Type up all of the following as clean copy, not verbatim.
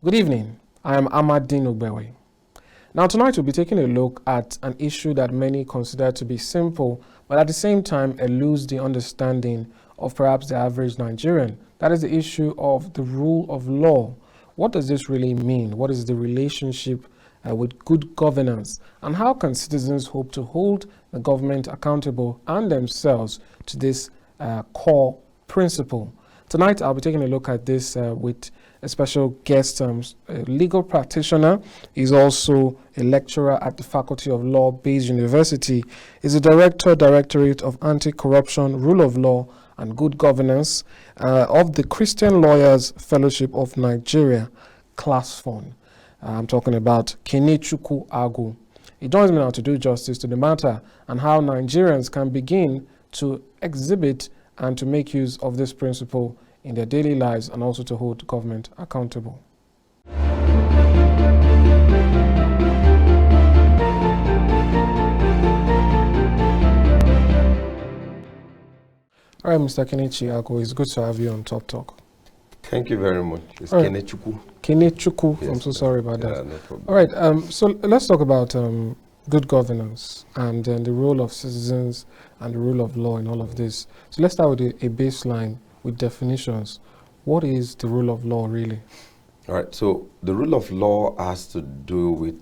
Good evening. I am Amadin Ogbewe. Now tonight we'll be taking a look at an issue that many consider to be simple, but at the same time eludes the understanding of perhaps the average Nigerian. That is the issue of the rule of law. What does this really mean? What is the relationship with good governance? And how can citizens hope to hold the government accountable and themselves to this core principle? Tonight I'll be taking a look at this with a special guest, a legal practitioner. He's also a lecturer at the Faculty of Law, Baze University. He's the Directorate of Anti-Corruption, Rule of Law and Good Governance of the Christian Lawyers Fellowship of Nigeria, Class Fund. I'm talking about Kenechukwu Agwu. He joins me now to do justice to the matter and how Nigerians can begin to exhibit and to make use of this principle in their daily lives and also to hold government accountable. All right, Mr. Kenechukwu Agwu, it's good to have you on Top Talk. Thank you very much. It's right. Kenechukwu. Kenechukwu, Yes, I'm so sorry about that. No problem. All right, so let's talk about good governance and the role of citizens and the rule of law in all of this. So let's start with a baseline with definitions. What is the rule of law really? All right, so the rule of law has to do with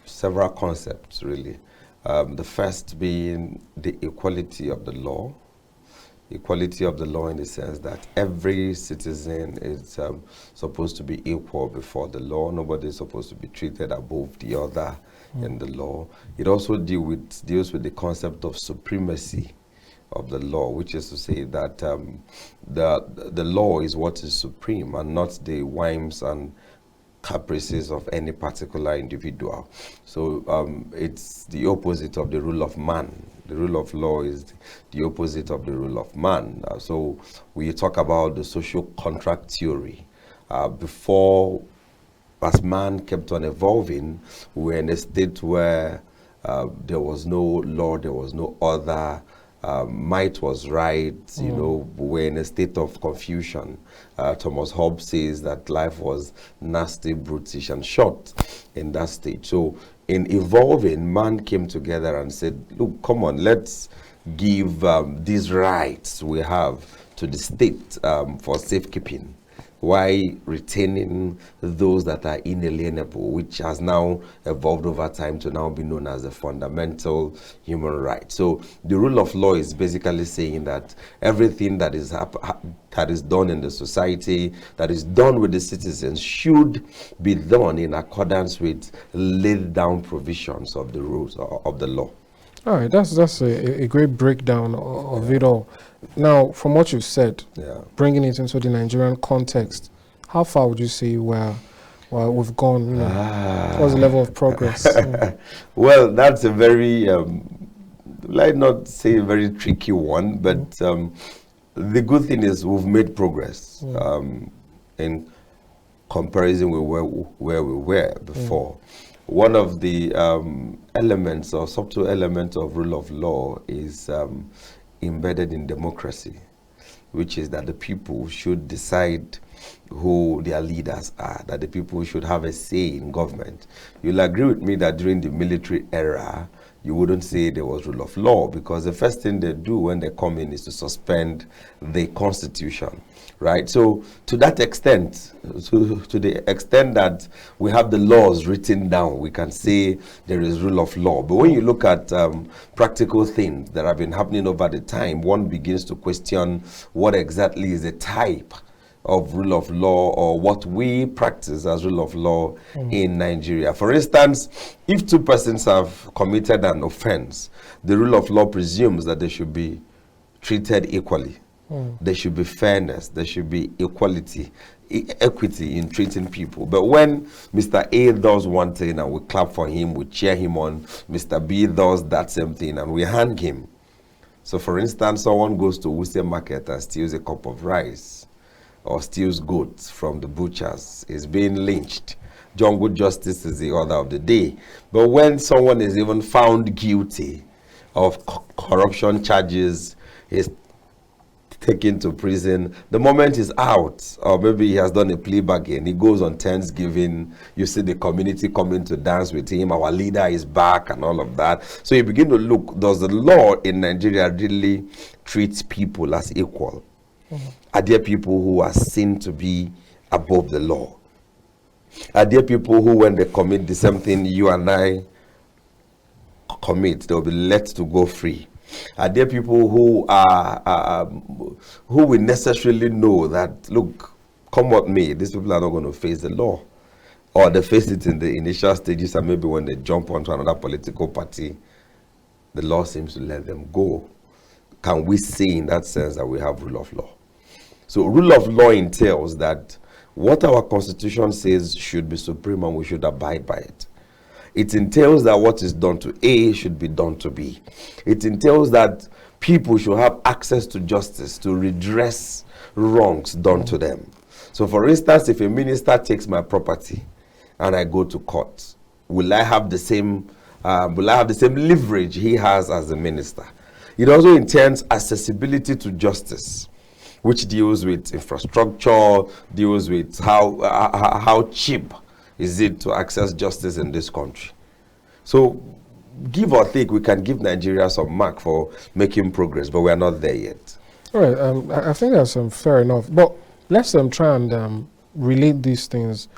several concepts really. The first being the equality of the law. Equality of the law in the sense that every citizen is supposed to be equal before the law. Nobody is supposed to be treated above the other in the law. It also deals with the concept of supremacy of the law, which is to say that the law is what is supreme and not the whims and caprices of any particular individual. So it's the opposite of the rule of man. The rule of law is the opposite of the rule of man. So we talk about the social contract theory. Before, as man kept on evolving, we were in a state where there was no law, there was no order. Might was right, you know, we're in a state of confusion. Thomas Hobbes says that life was nasty, brutish, and short in that stage. So in evolving, man came together and said, look, come on, let's give these rights we have to the state for safekeeping, while retaining those that are inalienable, which has now evolved over time to now be known as a fundamental human right. So the rule of law is basically saying that everything that is done in the society, that is done with the citizens, should be done in accordance with laid down provisions of the rules of the law. All right, that's a great breakdown of it all. Now, from what you've said, bringing it into the Nigerian context, how far would you say we've gone? You know, what's the level of progress? Well, that's a very, like not say a very tricky one, but the good thing is we've made progress in comparison with where we were before. One of the elements or subtle elements of rule of law is embedded in democracy, which is that the people should decide who their leaders are, that the people should have a say in government. You'll agree with me that during the military era, you wouldn't say there was rule of law, because the first thing they do when they come in is to suspend the constitution, right? So to that extent, to the extent that we have the laws written down, we can say there is rule of law. But when you look at practical things that have been happening over the time, one begins to question what exactly is the type of rule of law, or what we practice as rule of law in Nigeria. For instance, if two persons have committed an offense, the rule of law presumes that they should be treated equally. There should be fairness, there should be equality, equity in treating people. But when Mr. A does one thing and we clap for him, we cheer him on, Mr. B does that same thing and we hang him. So for instance, someone goes to Wuse Market and steals a cup of rice, or steals goats from the butchers, is being lynched. Jungle justice is the order of the day. But when someone is even found guilty of corruption charges, is taken to prison. The moment he's out, or maybe he has done a plea bargain, he goes on Thanksgiving, you see the community coming to dance with him, our leader is back and all of that. So you begin to look, does the law in Nigeria really treat people as equal? Are there people who are seen to be above the law? Are there people who, when they commit the same thing you and I commit, they'll be let to go free? Are there people who are who will necessarily know that, look, come what may, these people are not going to face the law, or they face it in the initial stages, and maybe when they jump onto another political party, the law seems to let them go? Can we say in that sense that we have rule of law? So rule of law entails that what our constitution says should be supreme and we should abide by it. It entails that what is done to A should be done to B. It entails that people should have access to justice to redress wrongs done to them. So for instance, if a minister takes my property and I go to court, will I have the same leverage he has as a minister? It also entails accessibility to justice, which deals with infrastructure, deals with how cheap is it to access justice in this country. So give or take, we can give Nigeria some mark for making progress, but we are not there yet. All right, I think that's fair enough. But let's try and relate these things.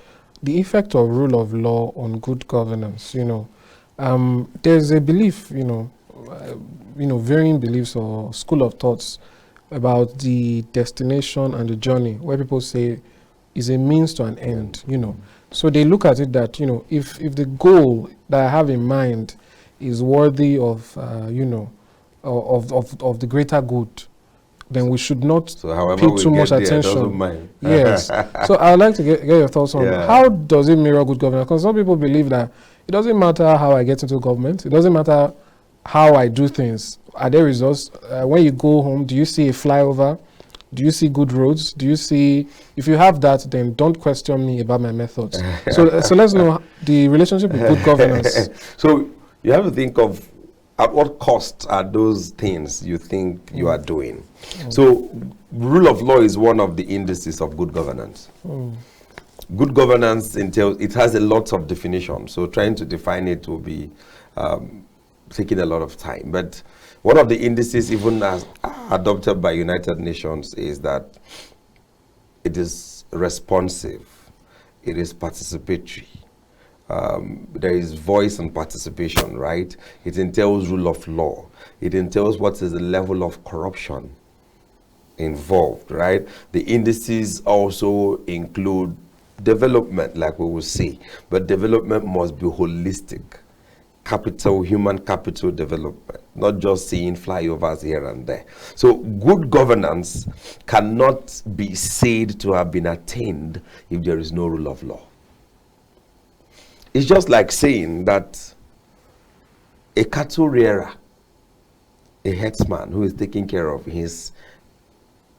The effect of rule of law on good governance. There's a belief, varying beliefs or school of thoughts about the destination and the journey, where people say is a means to an end. So they look at it that if the goal that I have in mind is worthy of of the greater good, then we should not pay too much attention. Yes. So I'd like to get your thoughts on how does it mirror good governance? Because some people believe that it doesn't matter how I get into government. It doesn't matter how I do things. Are there results? When you go home, do you see a flyover? Do you see good roads? Do you see? If you have that, then don't question me about my methods. So let's know the relationship with good governance. So you have to think of at what cost are those things you think you are doing. So rule of law is one of the indices of good governance. Good governance entails, it has a lot of definitions. So trying to define it will be taking a lot of time. But one of the indices, even as adopted by United Nations, is that it is responsive, it is participatory. There is voice and participation, right? It entails rule of law. It entails what is the level of corruption involved, right? The indices also include development, like we will say, but development must be holistic. Capital, human capital development, not just seeing flyovers here and there. So good governance cannot be said to have been attained if there is no rule of law. It's just like saying that a cattle rearer, a herdsman who is taking care of his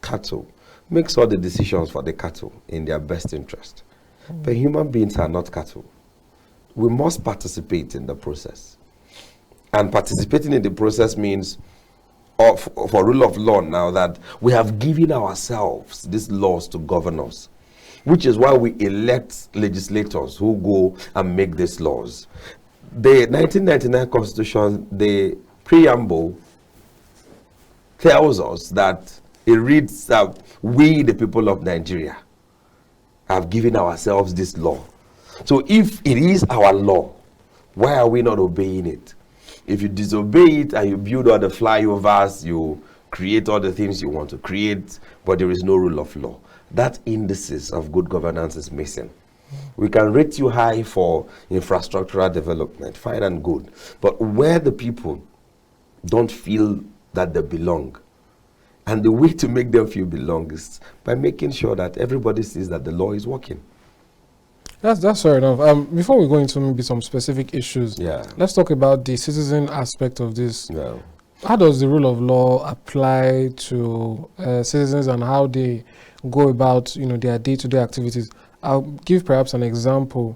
cattle, makes all the decisions for the cattle in their best interest. But human beings are not cattle. We must participate in the process. And participating in the process means, for rule of law now, that we have given ourselves these laws to govern us, which is why we elect legislators who go and make these laws. The 1999 Constitution, the preamble, tells us that it reads that we, the people of Nigeria, have given ourselves this law. So if it is our law, why are we not obeying it? If you disobey it and you build all the flyovers, you create all the things you want to create, but there is no rule of law, that indices of good governance is missing. We can rate you high for infrastructural development, fine and good, but where the people don't feel that they belong, and the way to make them feel belong is by making sure that everybody sees that the law is working. That's fair enough. Before we go into maybe some specific issues, let's talk about the citizen aspect of this. How does the rule of law apply to citizens and how they go about, their day-to-day activities? I'll give perhaps an example.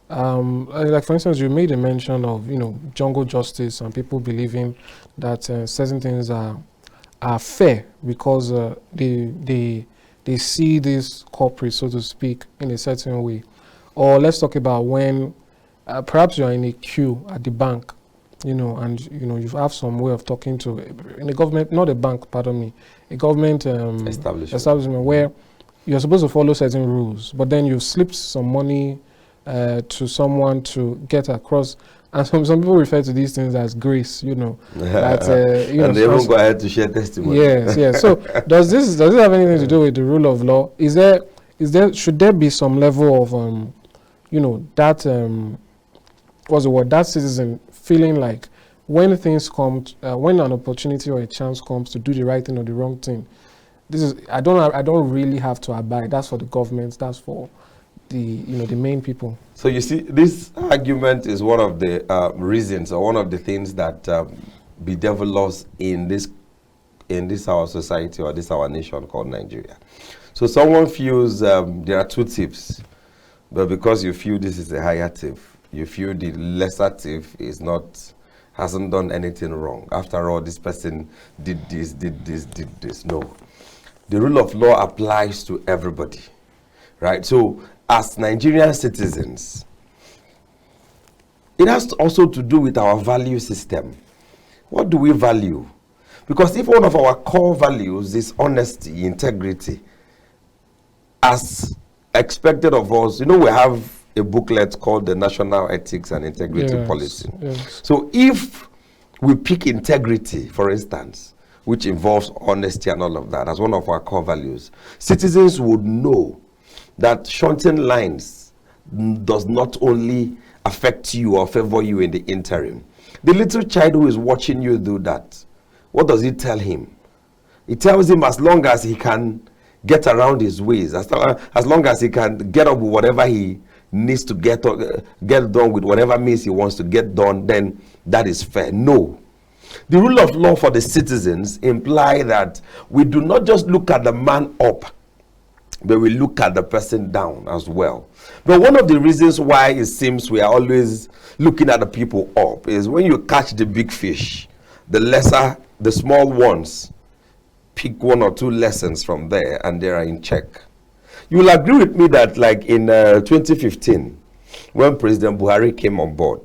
Like for instance, you made a mention of, jungle justice and people believing that certain things are are fair because they see this corporate, so to speak, in a certain way. Or let's talk about when perhaps you are in a queue at the bank, and you have some way of talking to in a government, not a bank, pardon me, a government establishment where you're supposed to follow certain rules, but then you slipped some money to someone to get across. And some people refer to these things as grace, that and they won't go ahead to share testimony. Yes. So does this have anything to do with the rule of law? Should there be some level of that citizen feeling like when things come, when an opportunity or a chance comes to do the right thing or the wrong thing, I don't really have to abide. That's for the government. That's for the main people. So you see, this argument is one of the reasons, or one of the things that bedevil us in this our society, or this our nation called Nigeria. So someone feels there are two thieves, but because you feel this is a higher thief, you feel the lesser thief hasn't done anything wrong. After all, this person did this. No, the rule of law applies to everybody, right? So as Nigerian citizens, it has also to do with our value system. What do we value? Because if one of our core values is honesty, integrity, as expected of us, we have a booklet called the National Ethics and Integrity Policy. Yes. So if we pick integrity, for instance, which involves honesty and all of that as one of our core values, citizens would know that shunting lines does not only affect you or favor you in the interim. The little child who is watching you do that, what does it tell him? It tells him as long as he can get around his ways, as long as he can get up with whatever he needs to get done with whatever means he wants to get done, then that is fair. No. The rule of law for the citizens imply that we do not just look at the man up, but we look at the person down as well. But one of the reasons why it seems we are always looking at the people up is when you catch the big fish, the small ones pick one or two lessons from there and they are in check. You will agree with me that like in 2015, when President Buhari came on board,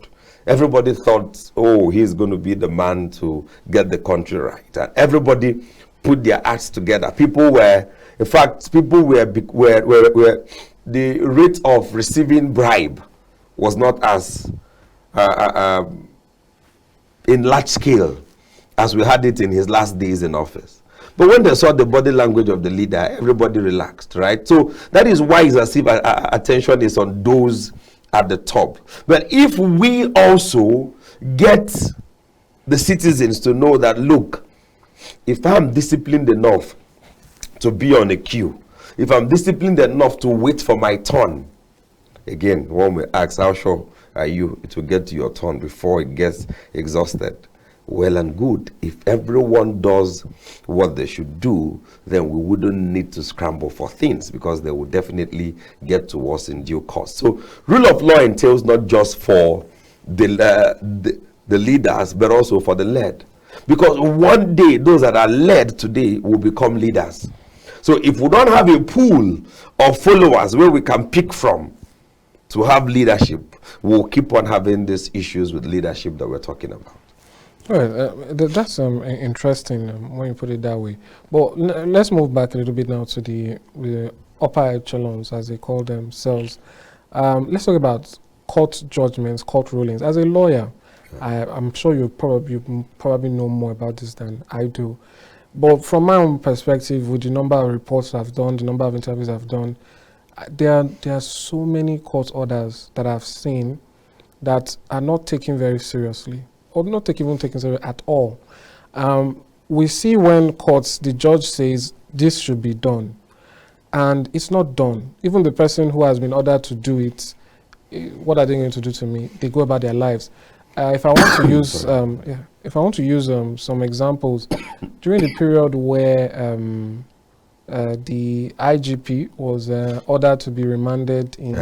everybody thought, oh, he's going to be the man to get the country right. And everybody put their acts together. People were the rate of receiving bribe was not as in large scale as we had it in his last days in office. But when they saw the body language of the leader, everybody relaxed, right? So that is why it's as if attention is on those at the top. But if we also get the citizens to know that, look, if I'm disciplined enough to be on a queue, if I'm disciplined enough to wait for my turn, again, one will ask, how sure are you it will get to your turn before it gets exhausted? Well and good. If everyone does what they should do, then we wouldn't need to scramble for things, because they will definitely get to us in due course. So rule of law entails not just for the leaders, but also for the led. Because one day, those that are led today will become leaders. So if we don't have a pool of followers where we can pick from to have leadership, we'll keep on having these issues with leadership that we're talking about. Right, that's interesting when you put it that way. But let's move back a little bit now to the upper echelons, as they call themselves. Let's talk about court judgments, court rulings. As a lawyer, I'm sure you probably know more about this than I do. But from my own perspective, with the number of reports I've done, the number of interviews I've done, there are so many court orders that I've seen that are not taken very seriously, or not even taken seriously at all. We see when courts, the judge says this should be done, and it's not done. Even the person who has been ordered to do it, what are they going to do to me? They go about their lives. If I want to use, some examples, during the period where the IGP was ordered to be remanded in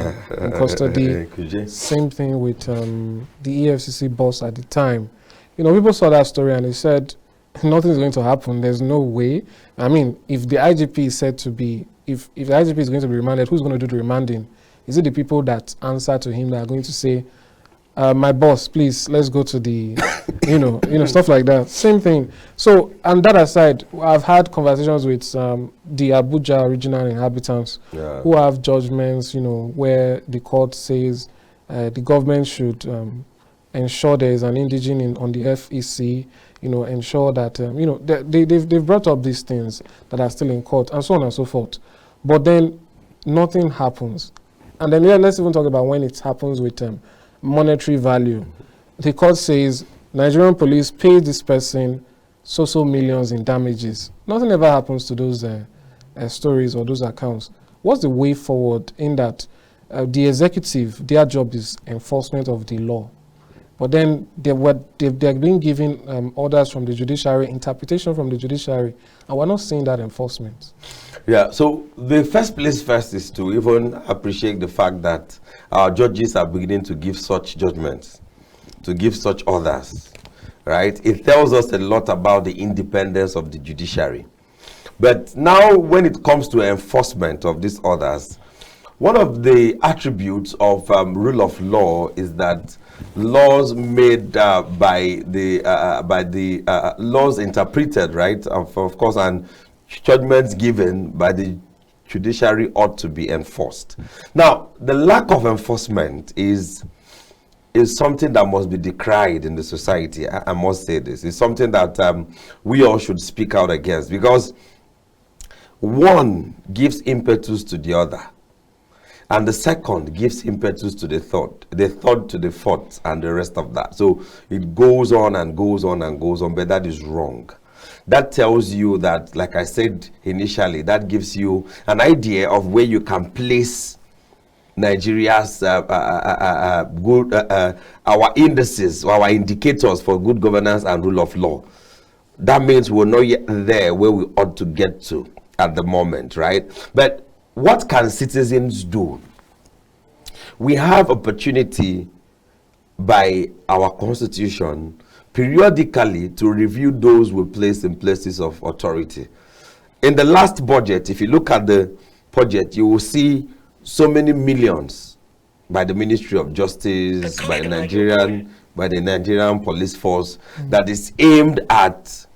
custody, same thing with the EFCC boss at the time. People saw that story and they said, nothing's going to happen. There's no way. I mean, if the IGP is said to be, if the IGP is going to be remanded, who's going to do the remanding? Is it the people that answer to him that are going to say, my boss, please, let's go to the, stuff like that. Same thing. So, and that aside, I've had conversations with the Abuja regional inhabitants who have judgments, where the court says the government should ensure there is an indigene on the FEC, ensure that, they've brought up these things that are still in court and so on and so forth. But then nothing happens. And then let's even talk about when it happens with monetary value. The court says Nigerian police pays this person so millions in damages. Nothing ever happens to those stories or those accounts. What's the way forward in that the executive, their job is enforcement of the law, but then they're being given orders from the judiciary, interpretation from the judiciary, and we're not seeing that enforcement. Yeah, so the first place first is to even appreciate the fact that our judges are beginning to give such judgments, to give such orders, right? It tells us a lot about the independence of the judiciary. But now when it comes to enforcement of these orders, one of the attributes of rule of law is that laws made by the laws interpreted, right, of course, and judgments given by the judiciary ought to be enforced. Now, the lack of enforcement is something that must be decried in the society. I must say this. It's something that we all should speak out against, because one gives impetus to the other, and the second gives impetus to the third to the fourth, and the rest of that. So it goes on and goes on and goes on, but that is wrong. That tells you that, like I said initially, that gives you an idea of where you can place Nigeria's our indices, our indicators for good governance and rule of law. That means we're not yet there where we ought to get to at the moment, right? But what can citizens do? We have opportunity by our constitution periodically to review those we place in places of authority. In the last budget, if you look at the budget, you will see so many millions by the Ministry of Justice, by the Nigerian police force, that is aimed at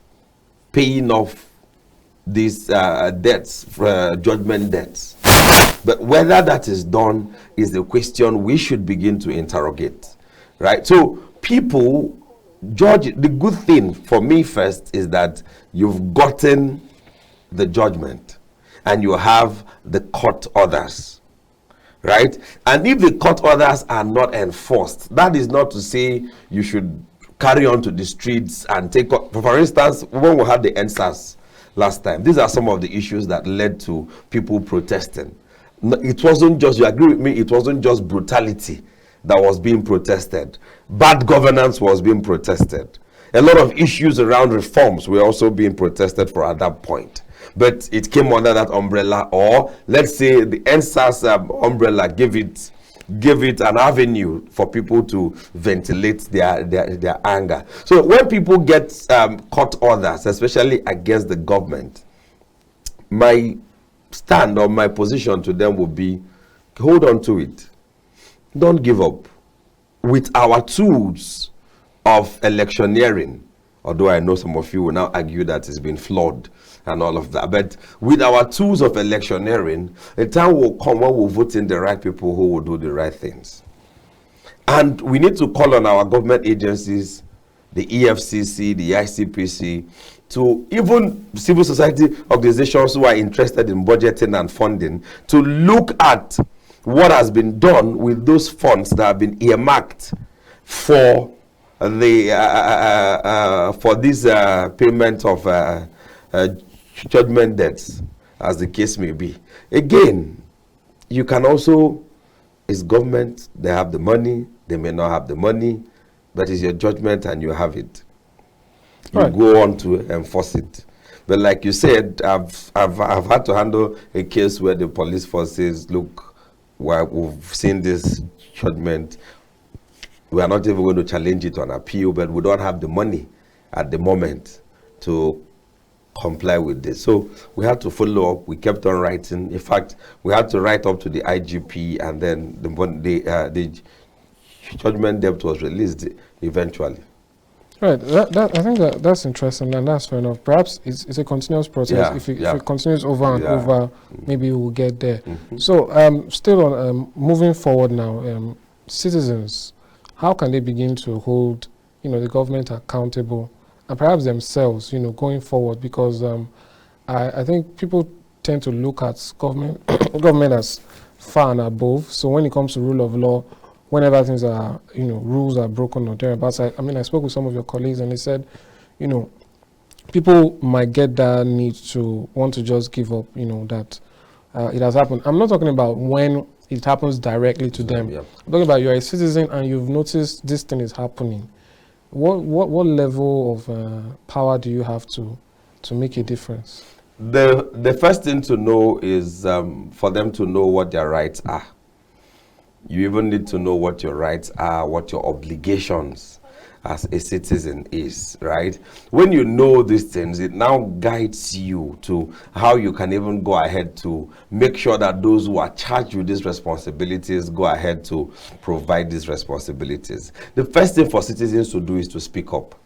paying off these debts, judgment debts. But whether that is done is the question we should begin to interrogate, right? So people judge. The good thing for me first is that you've gotten the judgment and you have the court orders, right? And if the court orders are not enforced, that is not to say you should carry on to the streets and take, for instance, when we had the NSAS last time, these are some of the issues that led to people protesting. It wasn't just, you agree with me, it wasn't just brutality that was being protested. Bad governance was being protested. A lot of issues around reforms were also being protested for at that point. But it came under that umbrella, or let's say the NSAS umbrella gave it an avenue for people to ventilate their anger. So when people get court orders, especially against the government, my stand or my position to them would be, hold on to it. Don't give up. With our tools of electioneering, although I know some of you will now argue that it's been flawed and all of that, but with our tools of electioneering, a time will come when we'll vote in the right people who will do the right things. And we need to call on our government agencies, the EFCC, the ICPC, to even civil society organizations who are interested in budgeting and funding, to look at what has been done with those funds that have been earmarked for the for this payment of judgment debts, as the case may be. Again, you can also, it's government, they have the money, they may not have the money, but it's your judgment and you have it. You go on to enforce it. But like you said, I've had to handle a case where the police force says, look, we've seen this judgment, we are not even going to challenge it on appeal, but we don't have the money at the moment to comply with this. So we had to follow up. We kept on writing. In fact, we had to write up to the IGP, and then the judgment debt was released eventually. Right. I think that's interesting, and that's fair enough. Perhaps it's a continuous process. If it continues over and over, maybe we'll get there. So still on moving forward now, citizens, how can they begin to hold the government accountable, and perhaps themselves going forward? Because I think people tend to look at government as far and above. So when it comes to rule of law, whenever things are, rules are broken or thereabouts, I spoke with some of your colleagues, and they said, people might get that need to want to just give up, that it has happened. I'm not talking about when it happens directly to them. I'm talking about you're a citizen and you've noticed this thing is happening. What level of power do you have to make a difference? The first thing to know is for them to know what their rights are. You even need to know what your rights are, what your obligations as a citizen is, right? When you know these things, it now guides you to how you can even go ahead to make sure that those who are charged with these responsibilities go ahead to provide these responsibilities. The first thing for citizens to do is to speak up.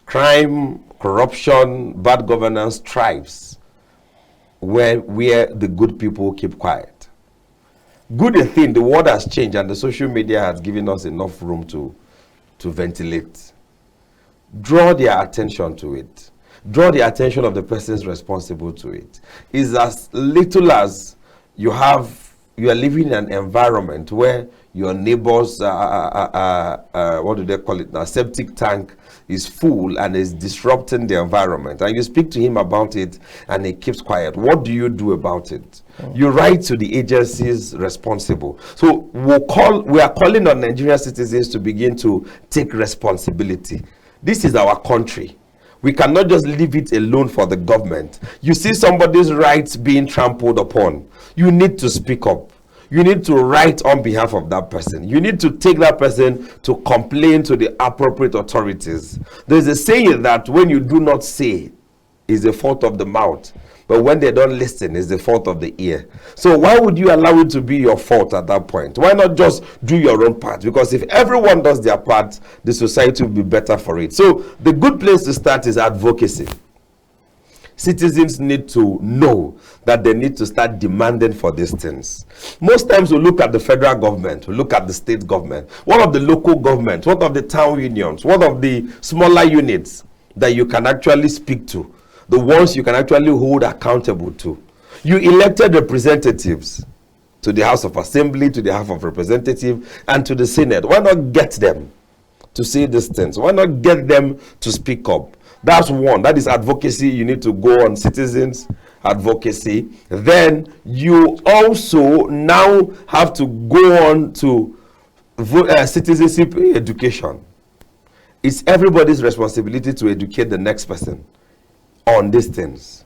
Crime, corruption, bad governance thrives where the good people keep quiet. Good thing, the world has changed and the social media has given us enough room to ventilate. Draw their attention to it. Draw the attention of the persons responsible to it. It's as little as you are living in an environment where your neighbor's what do they call it now, septic tank is full and is disrupting the environment, and you speak to him about it and he keeps quiet. What do you do about it? You write to the agencies responsible. So we are calling on Nigerian citizens to begin to take responsibility. This is our country. We cannot just leave it alone for the government. You see somebody's rights being trampled upon, you need to speak up. You need to write on behalf of that person. You need to take that person to complain to the appropriate authorities. There's a saying that when you do not say, is the fault of the mouth. But when they don't listen, it's the fault of the ear. So why would you allow it to be your fault at that point? Why not just do your own part? Because if everyone does their part, the society will be better for it. So the good place to start is advocacy. Citizens need to know that they need to start demanding for these things. Most times we look at the federal government, we look at the state government, one of the local governments, one of the town unions, one of the smaller units that you can actually speak to, the ones you can actually hold accountable to. You elected representatives to the House of Assembly, to the House of Representatives, and to the Senate. Why not get them to say these things? Why not get them to speak up? That's one. That is advocacy. You need to go on citizens advocacy. Then you also now have to go on to citizenship education. It's everybody's responsibility to educate the next person on these things.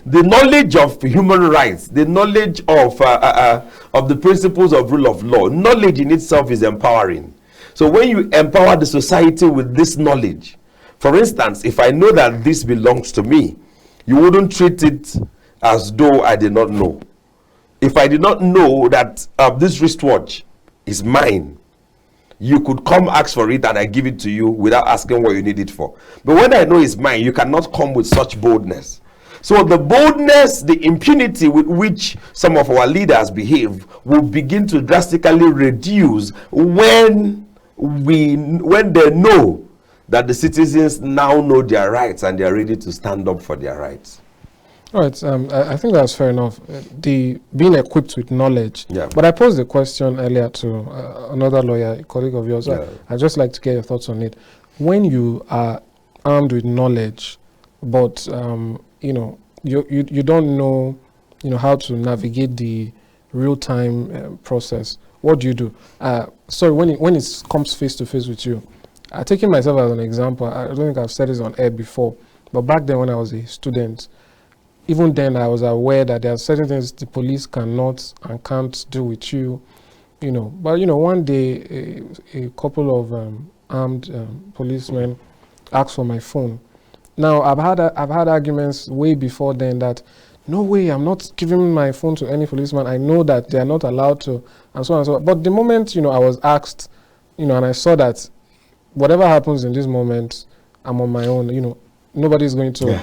The knowledge of human rights, the knowledge of the principles of rule of law, knowledge in itself is empowering. So when you empower the society with this knowledge, for instance, if I know that this belongs to me, you wouldn't treat it as though I did not know. If I did not know that this wristwatch is mine, you could come ask for it and I give it to you without asking what you need it for. But when I know it's mine, you cannot come with such boldness. So the boldness, the impunity with which some of our leaders behave will begin to drastically reduce when they know that the citizens now know their rights and they are ready to stand up for their rights. All right, I think that's fair enough. The being equipped with knowledge. Yeah. But I posed the question earlier to another lawyer, a colleague of yours. Yeah. I'd just like to get your thoughts on it. When you are armed with knowledge, but you don't know, how to navigate the real-time process, what do you do? Sorry, when it comes face to face with you, taking myself as an example, I don't think I've said this on air before, but back then when I was a student, even then I was aware that there are certain things the police cannot and can't do with you, But one day a couple of armed policemen asked for my phone, Now, I've had arguments way before then that, no way, I'm not giving my phone to any policeman. I know that they are not allowed to, and so on and so on. But the moment, I was asked, and I saw that whatever happens in this moment, I'm on my own, nobody's going to,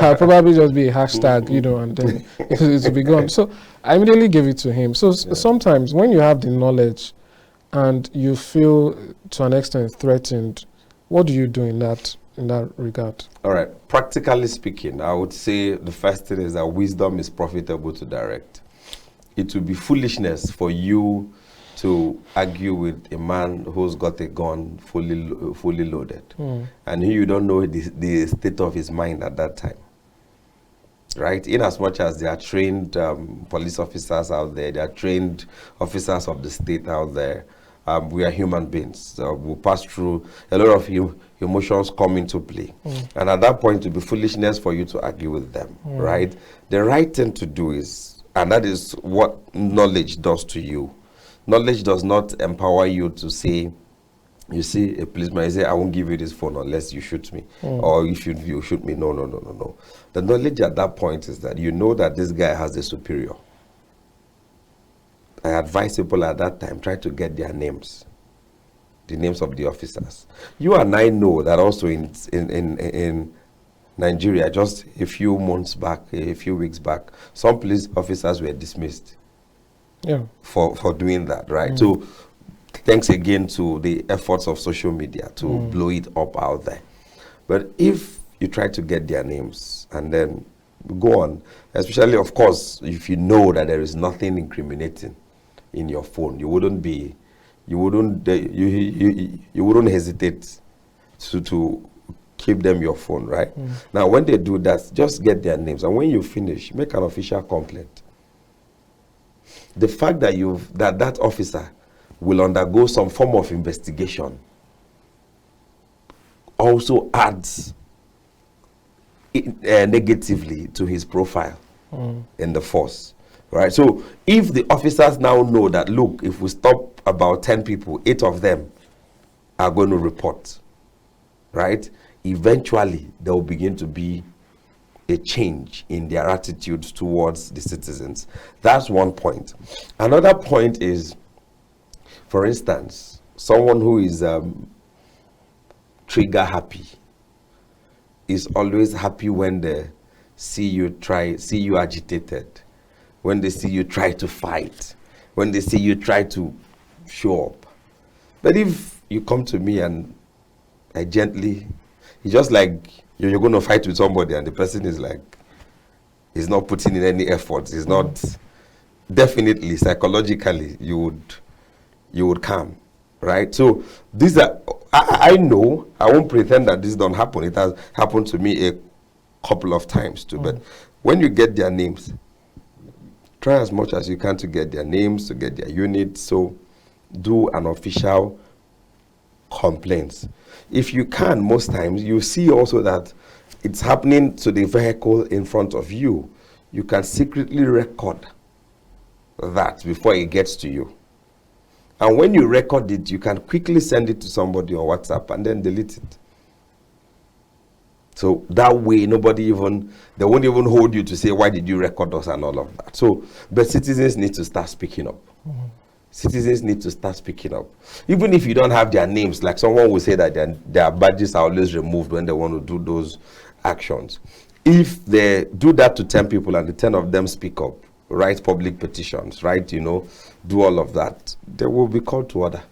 I'll probably just be a hashtag, and then it will be gone. So I immediately gave it to him. So sometimes when you have the knowledge and you feel to an extent threatened, what do you do in that regard? All right. Practically speaking, I would say the first thing is that wisdom is profitable to direct. It would be foolishness for you to argue with a man who's got a gun fully loaded, and you don't know the state of his mind at that time, right? In as much as there are trained police officers out there, there are trained officers of the state out there, we are human beings. We pass through a lot of emotions come into play, and at that point it would be foolishness for you to argue with them, right? The right thing to do is, and that is what knowledge does to you. Knowledge does not empower you to say, you see a policeman, you say, I won't give you this phone unless you shoot me, or if you shoot me. No. The knowledge at that point is that you know that this guy has the superior. I advise people at that time, try to get their names, the names of the officers. You and I know that also in Nigeria, just a few months back, a few weeks back, some police officers were dismissed. Yeah. For doing that, right? So thanks again to the efforts of social media to blow it up out there. But if you try to get their names and then go on, especially of course if you know that there is nothing incriminating in your phone, you wouldn't hesitate to keep them your phone, right? Now when they do that, just get their names, and when you finish, make an official complaint. The fact that that officer will undergo some form of investigation also adds negatively to his profile in the force, right? So if the officers now know that, look, if we stop about 10 people, 8 of them are going to report, right? Eventually, there will begin to be a change in their attitudes towards the citizens. That's one point. Another point is, for instance, someone who is trigger happy is always happy when they see you agitated, when they see you try to fight, when they see you try to show up. But if you come to me and I gently, it's just like you're going to fight with somebody and the person is like, he's not putting in any effort. He's not, definitely, psychologically, you would calm, right? So these are, I know, I won't pretend that this don't happen. It has happened to me a couple of times too. But when you get their names, try as much as you can to get their names, to get their units. So do an official complaints. If you can, most times, you see also that it's happening to the vehicle in front of you. You can secretly record that before it gets to you. And when you record it, you can quickly send it to somebody on WhatsApp and then delete it. So that way, they won't even hold you to say, why did you record us and all of that. So, but citizens need to start speaking up. Citizens need to start speaking up. Even if you don't have their names, like someone will say that their badges are always removed when they want to do those actions. If they do that to 10 people and the 10 of them speak up, write public petitions, do all of that, they will be called to order.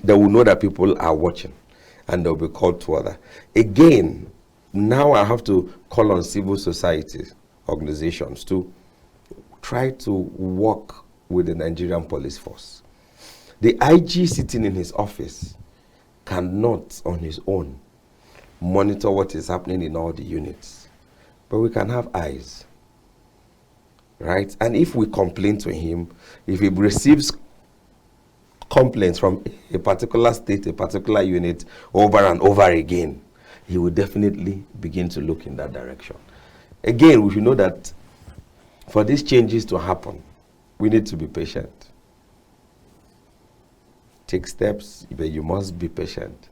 They will know that people are watching and they'll be called to order. Again, now I have to call on civil society organizations to try to work with the Nigerian police force. The IG sitting in his office cannot on his own monitor what is happening in all the units, but we can have eyes, right? And if we complain to him, if he receives complaints from a particular state, a particular unit over and over again, he will definitely begin to look in that direction. Again, we should know that for these changes to happen, we need to be patient. Take steps, but you must be patient.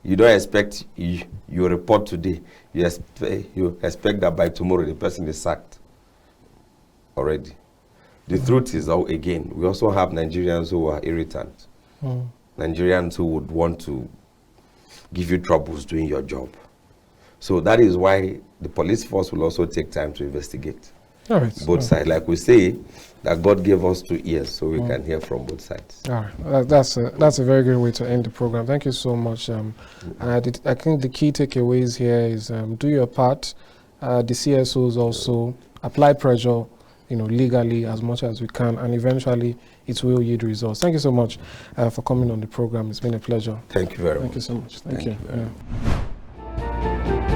You don't expect you report today. You expect that by tomorrow the person is sacked already. The truth is, again, we also have Nigerians who are irritant. Nigerians who would want to give you troubles doing your job. So that is why the police force will also take time to investigate both sides. Like we say, that God gave us 2 ears so we can hear from both sides. All right, that's a very good way to end the program. Thank you so much. I think the key takeaways here is do your part. The CSOs also apply pressure, legally as much as we can, and eventually it will yield results. Thank you so much for coming on the program. It's been a pleasure. Thank you very much. Thank you so much. Thank you. Very much.